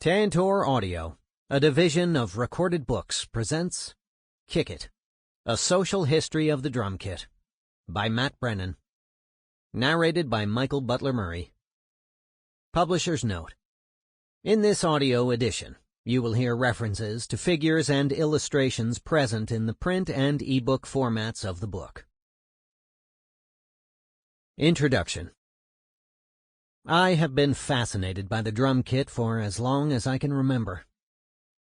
Tantor Audio, a division of Recorded Books, presents Kick It, A Social History of the Drum Kit, by Matt Brennan. Narrated by Michael Butler Murray. Publisher's note. In this audio edition, you will hear references to figures and illustrations present in the print and ebook formats of the book. Introduction. I have been fascinated by the drum kit for as long as I can remember.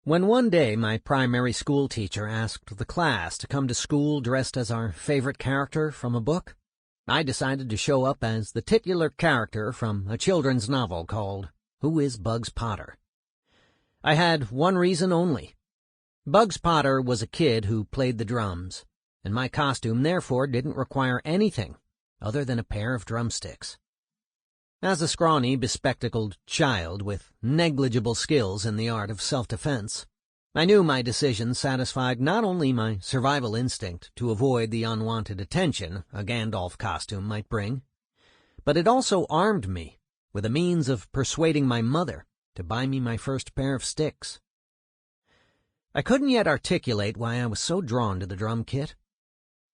When one day my primary school teacher asked the class to come to school dressed as our favorite character from a book, I decided to show up as the titular character from a children's novel called Who is Bugs Potter? I had one reason only. Bugs Potter was a kid who played the drums, and my costume therefore didn't require anything other than a pair of drumsticks. As a scrawny, bespectacled child with negligible skills in the art of self-defense, I knew my decision satisfied not only my survival instinct to avoid the unwanted attention a Gandalf costume might bring, but it also armed me with a means of persuading my mother to buy me my first pair of sticks. I couldn't yet articulate why I was so drawn to the drum kit.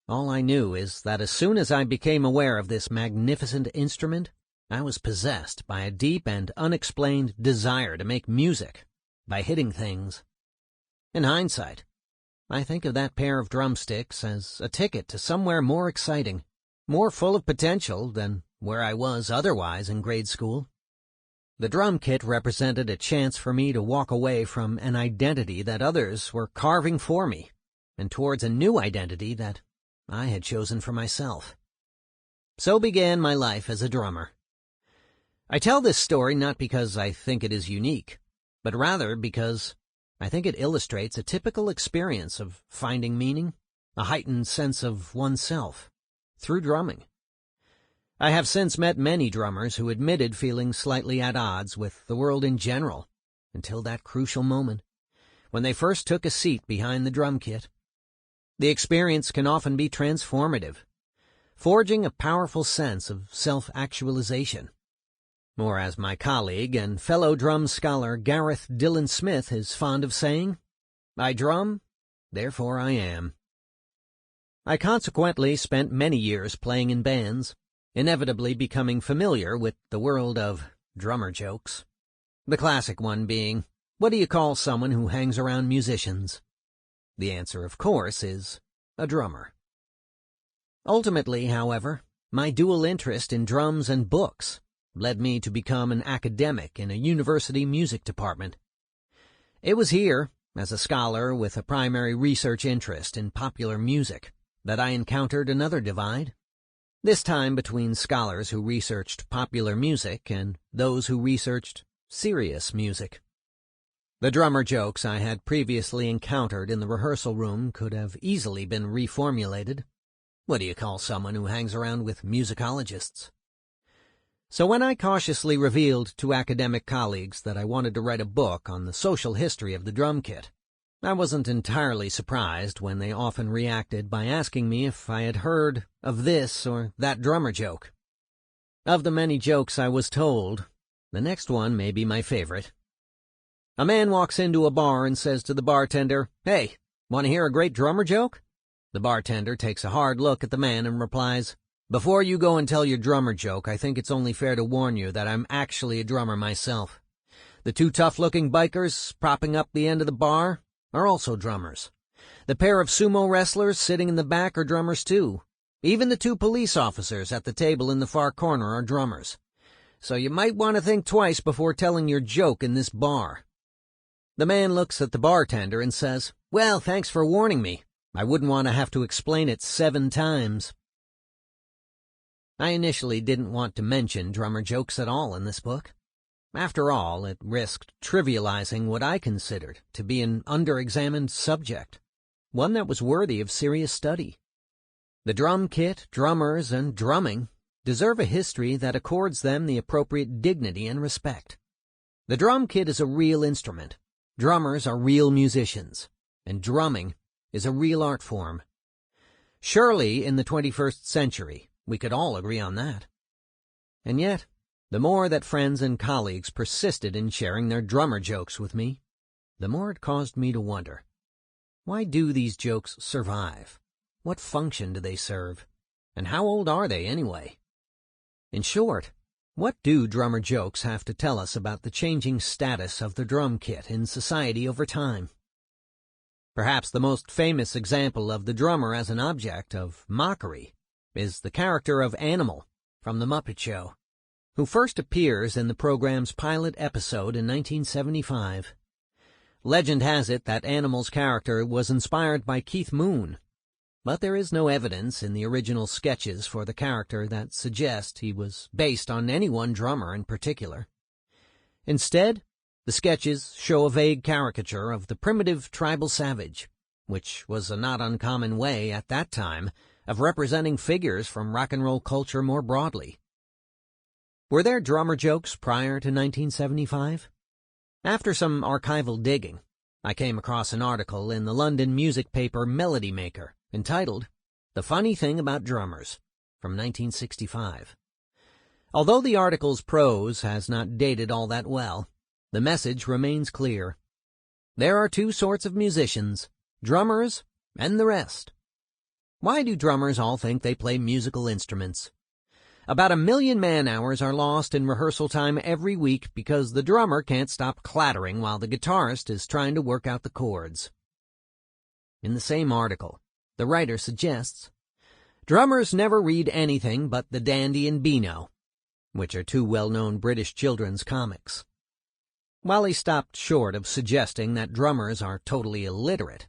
All I knew is that as soon as I became aware of this magnificent instrument, I was possessed by a deep and unexplained desire to make music by hitting things. In hindsight, I think of that pair of drumsticks as a ticket to somewhere more exciting, more full of potential than where I was otherwise in grade school. The drum kit represented a chance for me to walk away from an identity that others were carving for me and towards a new identity that I had chosen for myself. So began my life as a drummer. I tell this story not because I think it is unique, but rather because I think it illustrates a typical experience of finding meaning, a heightened sense of oneself, through drumming. I have since met many drummers who admitted feeling slightly at odds with the world in general, until that crucial moment, when they first took a seat behind the drum kit. The experience can often be transformative, forging a powerful sense of self-actualization. Or as my colleague and fellow drum scholar Gareth Dillon Smith is fond of saying, I drum, therefore I am. I consequently spent many years playing in bands, inevitably becoming familiar with the world of drummer jokes. The classic one being, what do you call someone who hangs around musicians? The answer, of course, is a drummer. Ultimately, however, my dual interest in drums and books led me to become an academic in a university music department. It was here, as a scholar with a primary research interest in popular music, that I encountered another divide, this time between scholars who researched popular music and those who researched serious music. The drummer jokes I had previously encountered in the rehearsal room could have easily been reformulated. What do you call someone who hangs around with musicologists? So when I cautiously revealed to academic colleagues that I wanted to write a book on the social history of the drum kit, I wasn't entirely surprised when they often reacted by asking me if I had heard of this or that drummer joke. Of the many jokes I was told, the next one may be my favorite. A man walks into a bar and says to the bartender, "Hey, want to hear a great drummer joke?" The bartender takes a hard look at the man and replies, "Before you go and tell your drummer joke, I think it's only fair to warn you that I'm actually a drummer myself. The two tough-looking bikers propping up the end of the bar are also drummers. The pair of sumo wrestlers sitting in the back are drummers too. Even the two police officers at the table in the far corner are drummers. So you might want to think twice before telling your joke in this bar." The man looks at the bartender and says, "Well, thanks for warning me. I wouldn't want to have to explain it 7 times. I initially didn't want to mention drummer jokes at all in this book. After all, it risked trivializing what I considered to be an under-examined subject, one that was worthy of serious study. The drum kit, drummers, and drumming deserve a history that accords them the appropriate dignity and respect. The drum kit is a real instrument, drummers are real musicians, and drumming is a real art form. Surely, in the 21st century, we could all agree on that. And yet, The more that friends and colleagues persisted in sharing their drummer jokes with me, the more it caused me to wonder, why do these jokes survive? What function do they serve? And how old are they anyway? In short, what do drummer jokes have to tell us about the changing status of the drum kit in society over time? Perhaps the most famous example of the drummer as an object of mockery is the character of Animal from The Muppet Show, who first appears in the program's pilot episode in 1975. Legend has it that Animal's character was inspired by Keith Moon, but there is no evidence in the original sketches for the character that suggest he was based on any one drummer in particular. Instead, the sketches show a vague caricature of the primitive tribal savage, which was a not uncommon way at that time of representing figures from rock and roll culture more broadly. Were there drummer jokes prior to 1975? After some archival digging, I came across an article in the London music paper Melody Maker entitled "The Funny Thing About Drummers" from 1965. Although the article's prose has not dated all that well, the message remains clear. There are two sorts of musicians, drummers and the rest. Why do drummers all think they play musical instruments? About 1 million man-hours are lost in rehearsal time every week because the drummer can't stop clattering while the guitarist is trying to work out the chords. In the same article, the writer suggests, drummers never read anything but The Dandy and Beano, which are two well-known British children's comics. While he stopped short of suggesting that drummers are totally illiterate,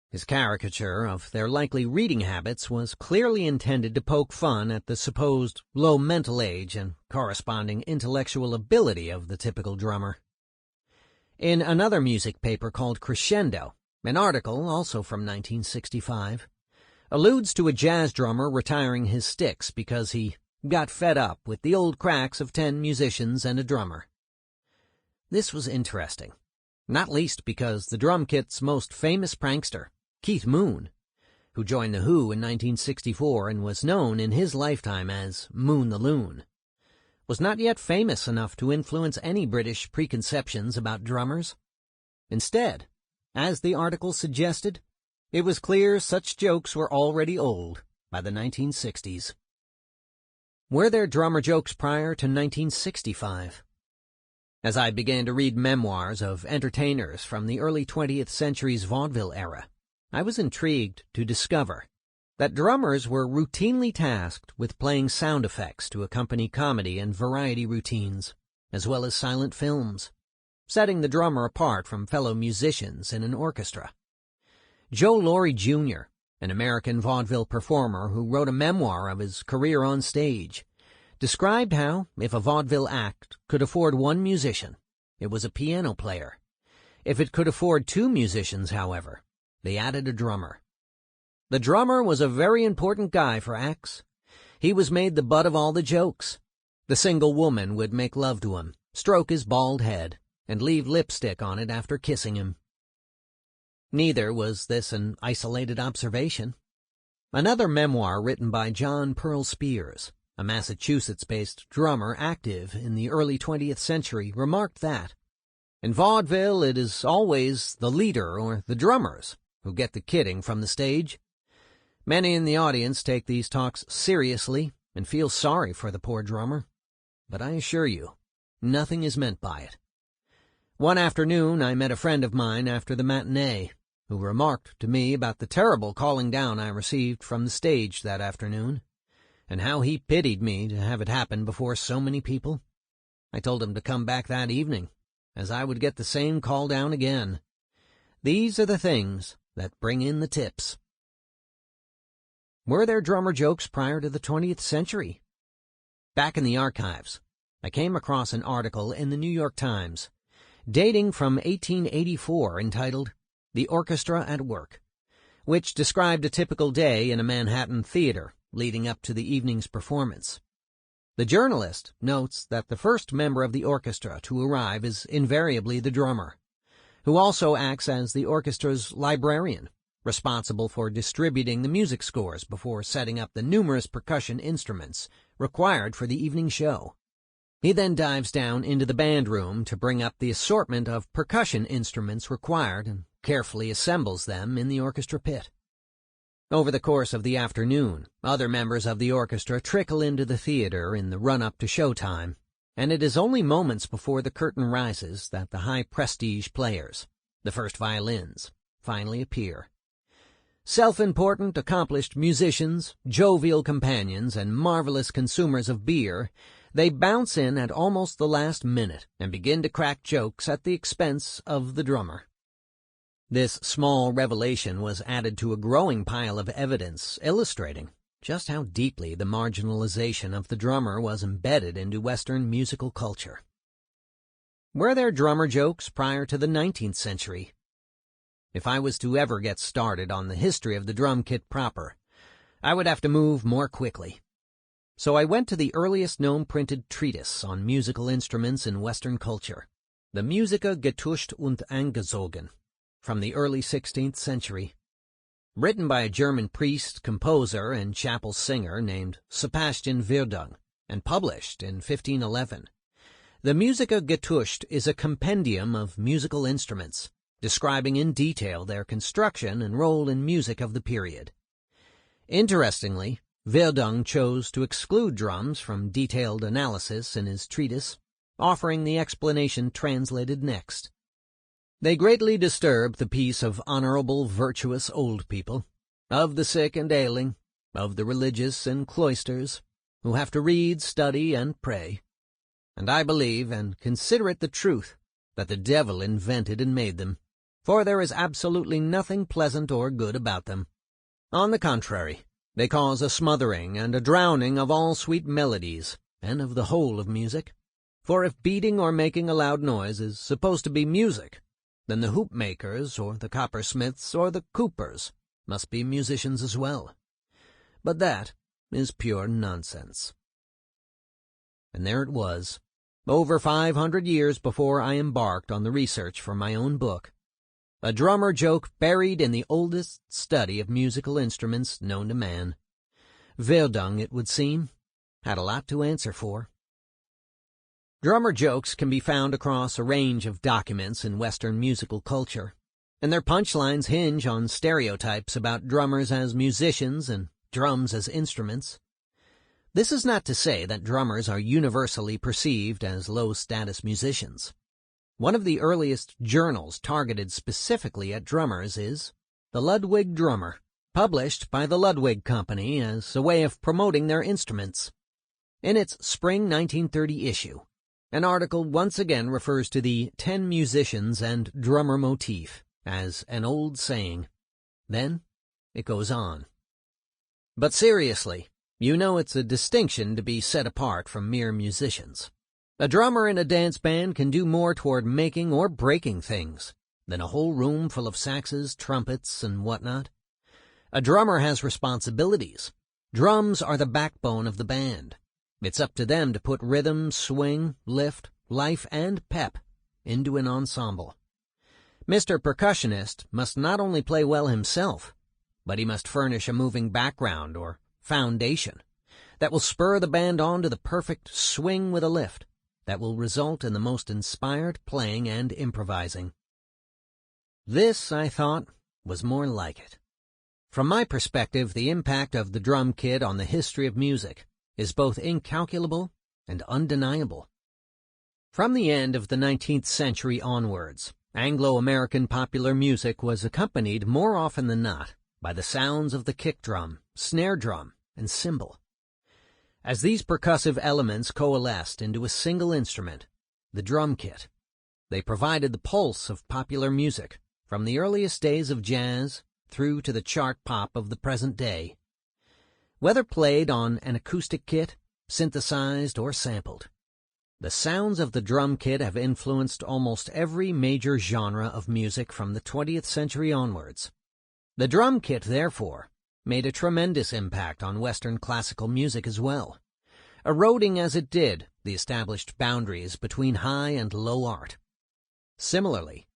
his caricature of their likely reading habits was clearly intended to poke fun at the supposed low mental age and corresponding intellectual ability of the typical drummer. In another music paper called Crescendo, an article, also from 1965, alludes to a jazz drummer retiring his sticks because he got fed up with the old cracks of 10 musicians and a drummer. This was interesting, not least because the drum kit's most famous prankster, Keith Moon, who joined The Who in 1964 and was known in his lifetime as Moon the Loon, was not yet famous enough to influence any British preconceptions about drummers. Instead, as the article suggested, it was clear such jokes were already old by the 1960s. Were there drummer jokes prior to 1965? As I began to read memoirs of entertainers from the early 20th century's vaudeville era, I was intrigued to discover that drummers were routinely tasked with playing sound effects to accompany comedy and variety routines, as well as silent films, setting the drummer apart from fellow musicians in an orchestra. Joe Laurie Jr., an American vaudeville performer who wrote a memoir of his career on stage, described how, if a vaudeville act could afford one musician, it was a piano player. If it could afford 2 musicians, however, they added a drummer. The drummer was a very important guy for acts. He was made the butt of all the jokes. The single woman would make love to him, stroke his bald head, and leave lipstick on it after kissing him. Neither was this an isolated observation. Another memoir written by John Pearl Spears, a Massachusetts-based drummer active in the early 20th century, remarked that, in vaudeville it is always the leader or the drummers who get the kidding from the stage. Many in the audience take these talks seriously and feel sorry for the poor drummer, but I assure you, nothing is meant by it. One afternoon I met a friend of mine after the matinee, who remarked to me about the terrible calling down I received from the stage that afternoon, and how he pitied me to have it happen before so many people. I told him to come back that evening, as I would get the same call down again. These are the things that bring in the tips. Were there drummer jokes prior to the 20th century? Back in the archives, I came across an article in the New York Times, dating from 1884, entitled "The Orchestra at Work," which described a typical day in a Manhattan theater leading up to the evening's performance. The journalist notes that the first member of the orchestra to arrive is invariably the drummer, who also acts as the orchestra's librarian, responsible for distributing the music scores before setting up the numerous percussion instruments required for the evening show. He then dives down into the band room to bring up the assortment of percussion instruments required and carefully assembles them in the orchestra pit. Over the course of the afternoon, other members of the orchestra trickle into the theater in the run-up to showtime, and it is only moments before the curtain rises that the high-prestige players, the first violins, finally appear. Self-important, accomplished musicians, jovial companions, and marvelous consumers of beer, they bounce in at almost the last minute and begin to crack jokes at the expense of the drummer. This small revelation was added to a growing pile of evidence illustrating just how deeply the marginalization of the drummer was embedded into Western musical culture. Were there drummer jokes prior to the 19th century? If I was to ever get started on the history of the drum kit proper, I would have to move more quickly. So I went to the earliest known printed treatise on musical instruments in Western culture, the Musiker getuscht und angezogen, from the early 16th century. Written by a German priest, composer, and chapel singer named Sebastian Verdung, and published in 1511. The Musiker getuscht is a compendium of musical instruments, describing in detail their construction and role in music of the period. Interestingly, Verdung chose to exclude drums from detailed analysis in his treatise, offering the explanation translated next. They greatly disturb the peace of honorable, virtuous old people, of the sick and ailing, of the religious in cloisters, who have to read, study, and pray. And I believe and consider it the truth that the devil invented and made them, for there is absolutely nothing pleasant or good about them. On the contrary, they cause a smothering and a drowning of all sweet melodies, and of the whole of music. For if beating or making a loud noise is supposed to be music, then the hoop-makers, or the coppersmiths, or the coopers must be musicians as well. But that is pure nonsense. And there it was, over 500 years before I embarked on the research for my own book, a drummer joke buried in the oldest study of musical instruments known to man. Verdung, it would seem, had a lot to answer for. Drummer jokes can be found across a range of documents in Western musical culture, and their punchlines hinge on stereotypes about drummers as musicians and drums as instruments. This is not to say that drummers are universally perceived as low-status musicians. One of the earliest journals targeted specifically at drummers is the Ludwig Drummer, published by the Ludwig Company as a way of promoting their instruments. In its spring 1930 issue, an article once again refers to the 10 musicians and drummer motif as an old saying. Then it goes on. But seriously, you know it's a distinction to be set apart from mere musicians. A drummer in a dance band can do more toward making or breaking things than a whole room full of saxes, trumpets, and whatnot. A drummer has responsibilities. Drums are the backbone of the band. It's up to them to put rhythm, swing, lift, life, and pep into an ensemble. Mr. Percussionist must not only play well himself, but he must furnish a moving background or foundation that will spur the band on to the perfect swing with a lift that will result in the most inspired playing and improvising. This, I thought, was more like it. From my perspective, the impact of the drum kit on the history of music is both incalculable and undeniable. From the end of the 19th century onwards, Anglo-American popular music was accompanied more often than not by the sounds of the kick drum, snare drum, and cymbal. As these percussive elements coalesced into a single instrument, the drum kit, they provided the pulse of popular music from the earliest days of jazz through to the chart pop of the present day. Whether played on an acoustic kit, synthesized, or sampled, the sounds of the drum kit have influenced almost every major genre of music from the 20th century onwards. The drum kit, therefore, made a tremendous impact on Western classical music as well, eroding as it did the established boundaries between high and low art. Similarly,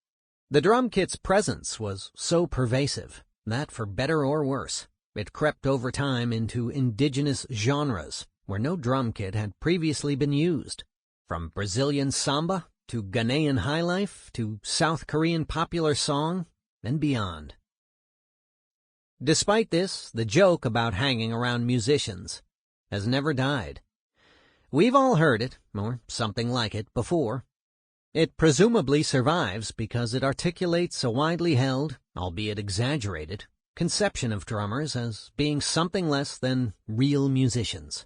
the drum kit's presence was so pervasive that, for better or worse, it crept over time into indigenous genres where no drum kit had previously been used, From Brazilian samba to Ghanaian highlife to South Korean popular song and beyond. Despite this, the joke about hanging around musicians has never died. We've all heard it, or something like it, before. It presumably survives because it articulates a widely held, albeit exaggerated, conception of drummers as being something less than real musicians.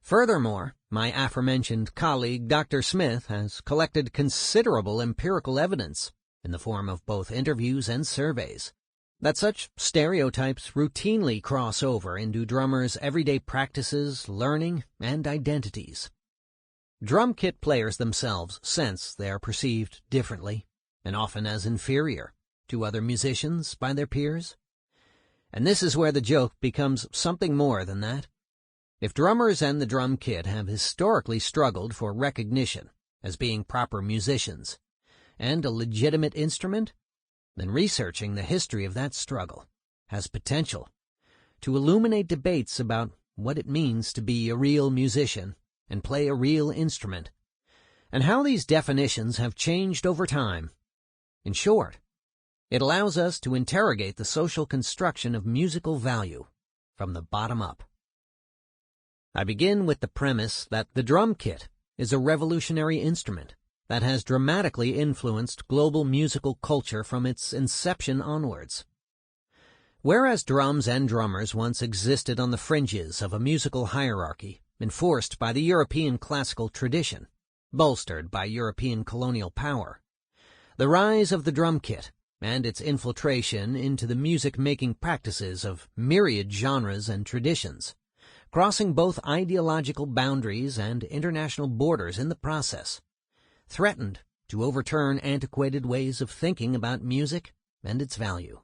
Furthermore, my aforementioned colleague Dr. Smith has collected considerable empirical evidence, in the form of both interviews and surveys, that such stereotypes routinely cross over into drummers' everyday practices, learning, and identities. Drum kit players themselves sense they are perceived differently, and often as inferior, to other musicians by their peers. And this is where the joke becomes something more than that. If drummers and the drum kit have historically struggled for recognition as being proper musicians and a legitimate instrument, then researching the history of that struggle has potential to illuminate debates about what it means to be a real musician and play a real instrument, and how these definitions have changed over time. In short, it allows us to interrogate the social construction of musical value from the bottom up. I begin with the premise that the drum kit is a revolutionary instrument that has dramatically influenced global musical culture from its inception onwards. Whereas drums and drummers once existed on the fringes of a musical hierarchy enforced by the European classical tradition, bolstered by European colonial power, the rise of the drum kit and its infiltration into the music-making practices of myriad genres and traditions, crossing both ideological boundaries and international borders in the process, threatened to overturn antiquated ways of thinking about music and its value.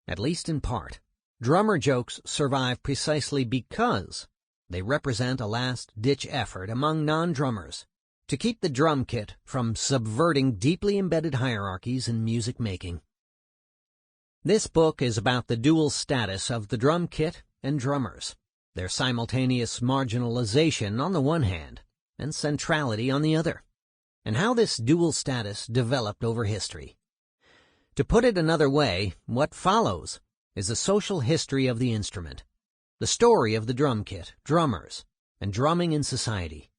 At least in part, drummer jokes survive precisely because they represent a last-ditch effort among non-drummers to keep the drum kit from subverting deeply embedded hierarchies in music making. This book is about the dual status of the drum kit and drummers, their simultaneous marginalization on the one hand and centrality on the other, and how this dual status developed over history. To put it another way, what follows is a social history of the instrument, the story of the drum kit, drummers, and drumming in society.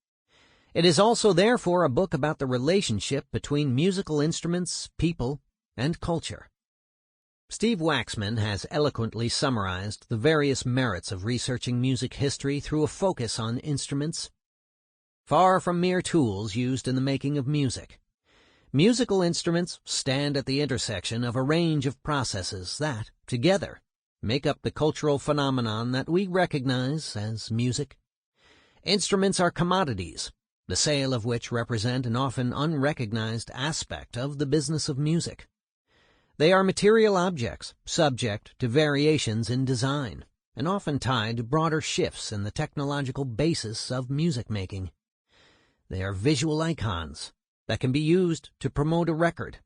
It is also therefore a book about the relationship between musical instruments, people, and culture. Steve Waxman has eloquently summarized the various merits of researching music history through a focus on instruments. Far from mere tools used in the making of music, musical instruments stand at the intersection of a range of processes that, together, make up the cultural phenomenon that we recognize as music. Instruments are commodities, the sale of which represent an often unrecognized aspect of the business of music. They are material objects, subject to variations in design, and often tied to broader shifts in the technological basis of music making. They are visual icons that can be used to promote a record,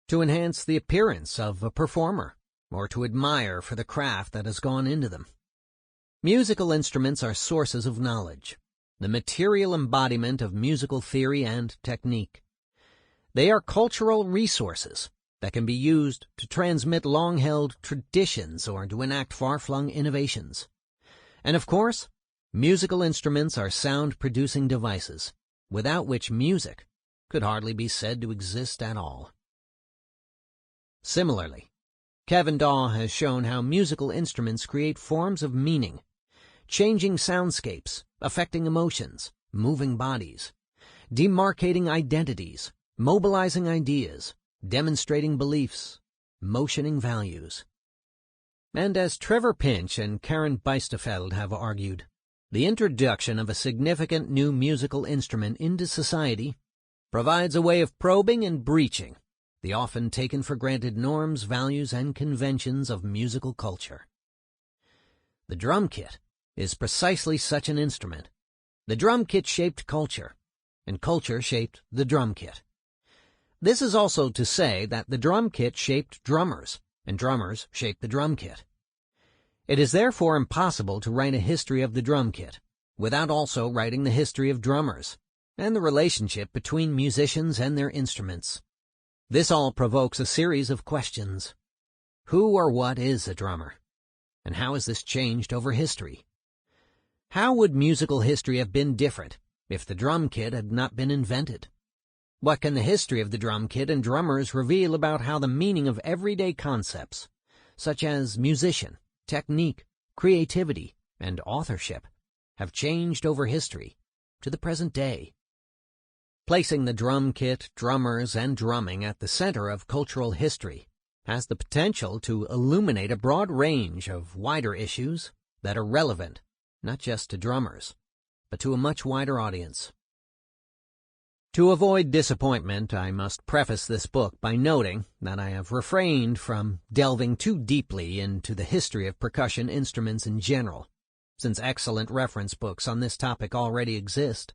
to enhance the appearance of a performer, or to admire for the craft that has gone into them. Musical instruments are sources of knowledge, the material embodiment of musical theory and technique. They are cultural resources that can be used to transmit long-held traditions or to enact far-flung innovations. And of course, musical instruments are sound-producing devices, without which music could hardly be said to exist at all. Similarly, Kevin Daw has shown how musical instruments create forms of meaning, changing soundscapes, affecting emotions, moving bodies, demarcating identities, mobilizing ideas, demonstrating beliefs, motioning values. And as Trevor Pinch and Karen Beistefeld have argued, the introduction of a significant new musical instrument into society provides a way of probing and breaching the often taken for granted norms, values, and conventions of musical culture. The drum kit is precisely such an instrument. The drum kit shaped culture, and culture shaped the drum kit. This is also to say that the drum kit shaped drummers, and drummers shaped the drum kit. It is therefore impossible to write a history of the drum kit without also writing the history of drummers, and the relationship between musicians and their instruments. This all provokes a series of questions. Who or what is a drummer? And how has this changed over history? How would musical history have been different if the drum kit had not been invented? What can the history of the drum kit and drummers reveal about how the meaning of everyday concepts, such as musician, technique, creativity, and authorship, have changed over history to the present day? Placing the drum kit, drummers, and drumming at the center of cultural history has the potential to illuminate a broad range of wider issues that are relevant not just to drummers, but to a much wider audience. To avoid disappointment, I must preface this book by noting that I have refrained from delving too deeply into the history of percussion instruments in general, since excellent reference books on this topic already exist.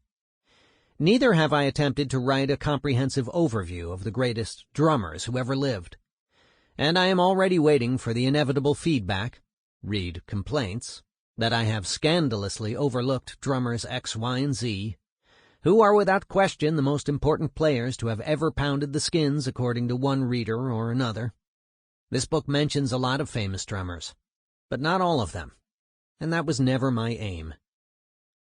Neither have I attempted to write a comprehensive overview of the greatest drummers who ever lived, and I am already waiting for the inevitable feedback, read complaints, that I have scandalously overlooked drummers X, Y, and Z, who are without question the most important players to have ever pounded the skins according to one reader or another. This book mentions a lot of famous drummers, but not all of them, and that was never my aim.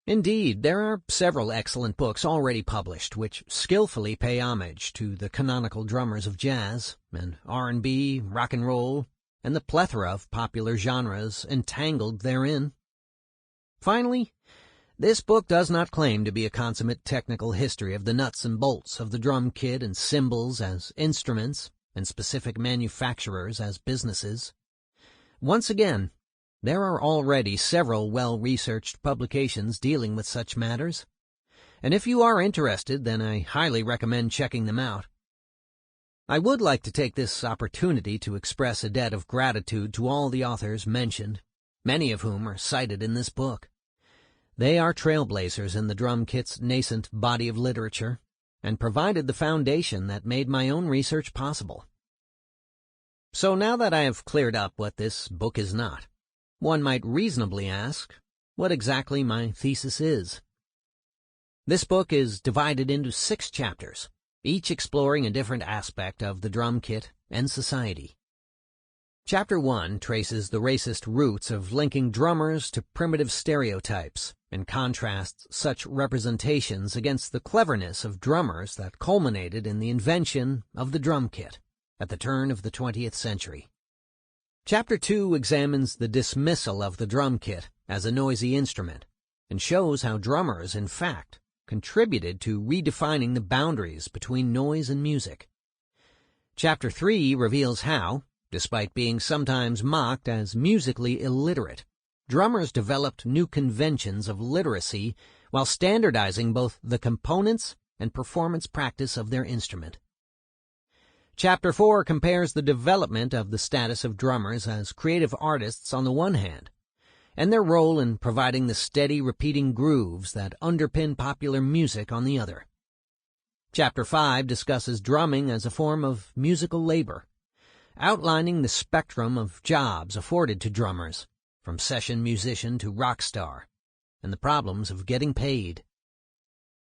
Indeed, there are several excellent books already published which skillfully pay homage to the canonical drummers of jazz and R&B, rock and roll, and the plethora of popular genres entangled therein. Finally, this book does not claim to be a consummate technical history of the nuts and bolts of the drum kit and cymbals as instruments and specific manufacturers as businesses. Once again, there are already several well-researched publications dealing with such matters, and if you are interested, then I highly recommend checking them out. I would like to take this opportunity to express a debt of gratitude to all the authors mentioned, many of whom are cited in this book. They are trailblazers in the drum kit's nascent body of literature and provided the foundation that made my own research possible. So now that I have cleared up what this book is not, one might reasonably ask what exactly my thesis is. This book is divided into 6 chapters, each exploring a different aspect of the drum kit and society. Chapter 1 traces the racist roots of linking drummers to primitive stereotypes and contrasts such representations against the cleverness of drummers that culminated in the invention of the drum kit at the turn of the 20th century. Chapter 2 examines the dismissal of the drum kit as a noisy instrument and shows how drummers, in fact, contributed to redefining the boundaries between noise and music. Chapter 3 reveals how, despite being sometimes mocked as musically illiterate, drummers developed new conventions of literacy while standardizing both the components and performance practice of their instrument. Chapter 4 compares the development of the status of drummers as creative artists on the one hand, and their role in providing the steady, repeating grooves that underpin popular music on the other. Chapter 5 discusses drumming as a form of musical labor, outlining the spectrum of jobs afforded to drummers, from session musician to rock star, and the problems of getting paid.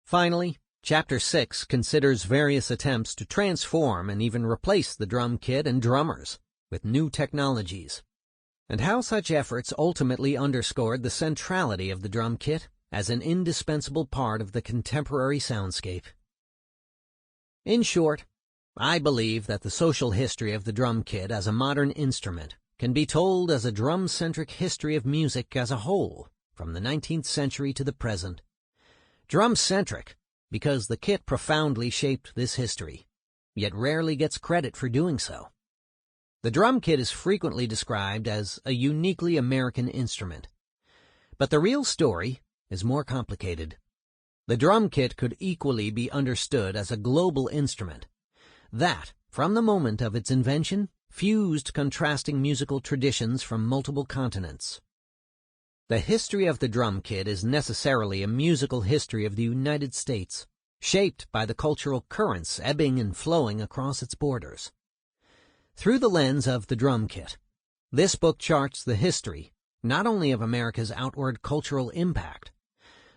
Finally, Chapter 6 considers various attempts to transform and even replace the drum kit and drummers with new technologies, and how such efforts ultimately underscored the centrality of the drum kit as an indispensable part of the contemporary soundscape. In short, I believe that the social history of the drum kit as a modern instrument can be told as a drum-centric history of music as a whole, from the 19th century to the present. Drum-centric because the kit profoundly shaped this history, yet rarely gets credit for doing so. The drum kit is frequently described as a uniquely American instrument, but the real story is more complicated. The drum kit could equally be understood as a global instrument that, from the moment of its invention, fused contrasting musical traditions from multiple continents. The history of the drum kit is necessarily a musical history of the United States, shaped by the cultural currents ebbing and flowing across its borders. Through the lens of the drum kit, this book charts the history not only of America's outward cultural impact,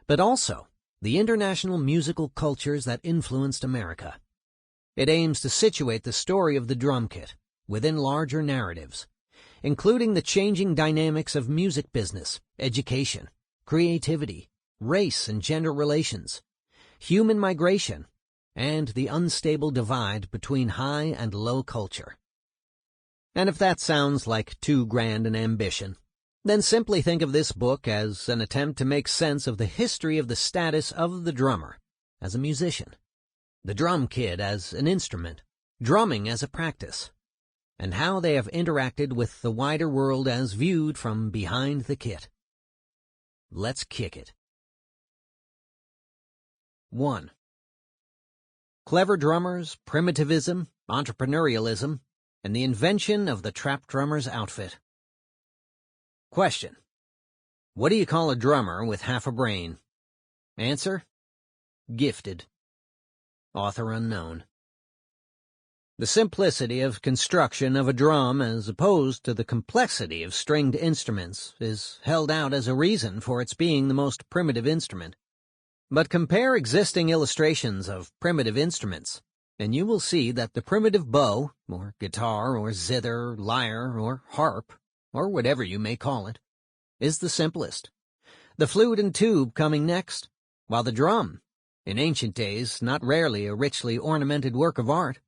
but also The International Musical Cultures That Influenced America. It aims to situate the story of the drum kit within larger narratives, including the changing dynamics of music business, education, creativity, race and gender relations, human migration, and the unstable divide between high and low culture. And if that sounds like too grand an ambition, then simply think of this book as an attempt to make sense of the history of the status of the drummer as a musician, the drum kit as an instrument, drumming as a practice, and how they have interacted with the wider world as viewed from behind the kit. Let's kick it. 1. Clever drummers, primitivism, entrepreneurialism, and the invention of the trap drummer's outfit. Question: what do you call a drummer with half a brain? Answer: gifted. Author unknown. The simplicity of construction of a drum as opposed to the complexity of stringed instruments is held out as a reason for its being the most primitive instrument. But compare existing illustrations of primitive instruments, and you will see that the primitive bow, or guitar, or zither, lyre, or harp, or whatever you may call it, is the simplest, the flute and tube coming next, while the drum, in ancient days not rarely a richly ornamented work of art,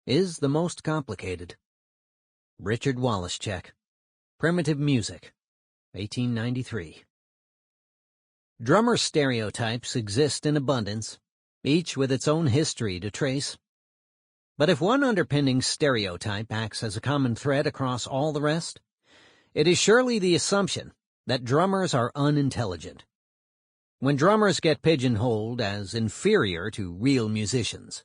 is the most complicated. Richard Wallachek, Primitive Music, 1893. Drummer stereotypes exist in abundance, each with its own history to trace. But if one underpinning stereotype acts as a common thread across all the rest, it is surely the assumption that drummers are unintelligent. When drummers get pigeonholed as inferior to real musicians,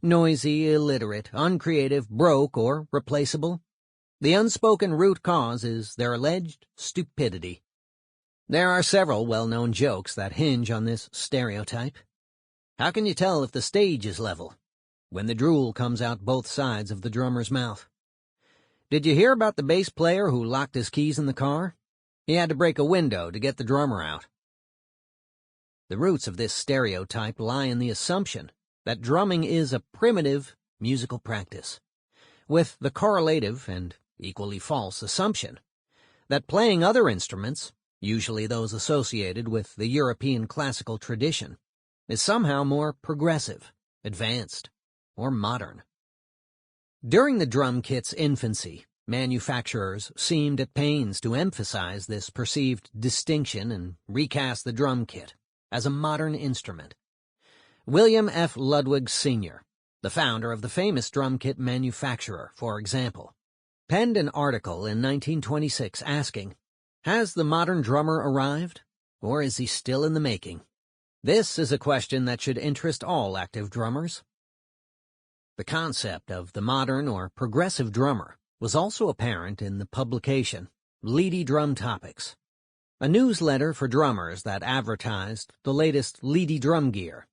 noisy, illiterate, uncreative, broke, or replaceable, the unspoken root cause is their alleged stupidity. There are several well-known jokes that hinge on this stereotype. How can you tell if the stage is level when the drool comes out both sides of the drummer's mouth? Did you hear about the bass player who locked his keys in the car? He had to break a window to get the drummer out. The roots of this stereotype lie in the assumption that drumming is a primitive musical practice, with the correlative and equally false assumption that playing other instruments, usually those associated with the European classical tradition, is somehow more progressive, advanced, or modern. During the drum kit's infancy, manufacturers seemed at pains to emphasize this perceived distinction and recast the drum kit as a modern instrument. William F. Ludwig Sr., the founder of the famous drum kit manufacturer, for example, penned an article in 1926 asking, "Has the modern drummer arrived, or is he still in the making?" This is a question that should interest all active drummers. The concept of the modern or progressive drummer was also apparent in the publication Leady Drum Topics, a newsletter for drummers that advertised the latest Leady drum gear,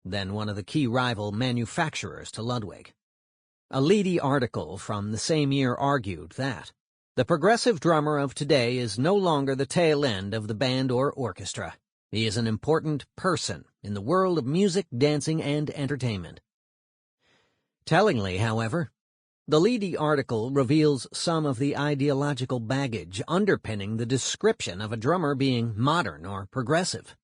then one of the key rival manufacturers to Ludwig. A Leady article from the same year argued that the progressive drummer of today is no longer the tail end of the band or orchestra. He is an important person in the world of music, dancing, and entertainment. Tellingly, however, the Leady article reveals some of the ideological baggage underpinning the description of a drummer being modern or progressive,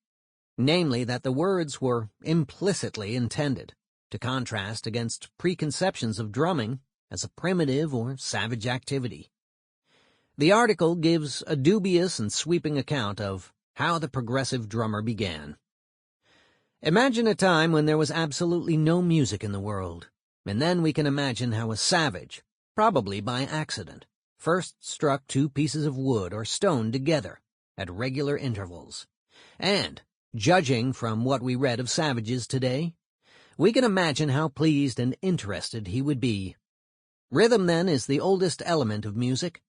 namely that the words were implicitly intended to contrast against preconceptions of drumming as a primitive or savage activity. The article gives a dubious and sweeping account of how the progressive drummer began. Imagine a time when there was absolutely no music in the world, and then we can imagine how a savage, probably by accident, first struck two pieces of wood or stone together at regular intervals. And, judging from what we read of savages today, we can imagine how pleased and interested he would be. Rhythm, then, is the oldest element of music,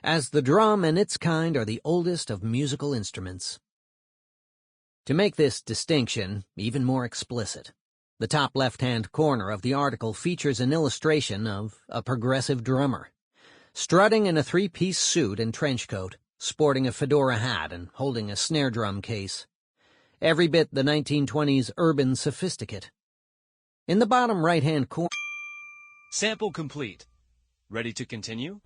as the drum and its kind are the oldest of musical instruments. To make this distinction even more explicit, the top left-hand corner of the article features an illustration of a progressive drummer, strutting in a three-piece suit and trench coat, sporting a fedora hat and holding a snare drum case. every bit the 1920s urban sophisticate. In the bottom right-hand corner... Sample complete. Ready to continue?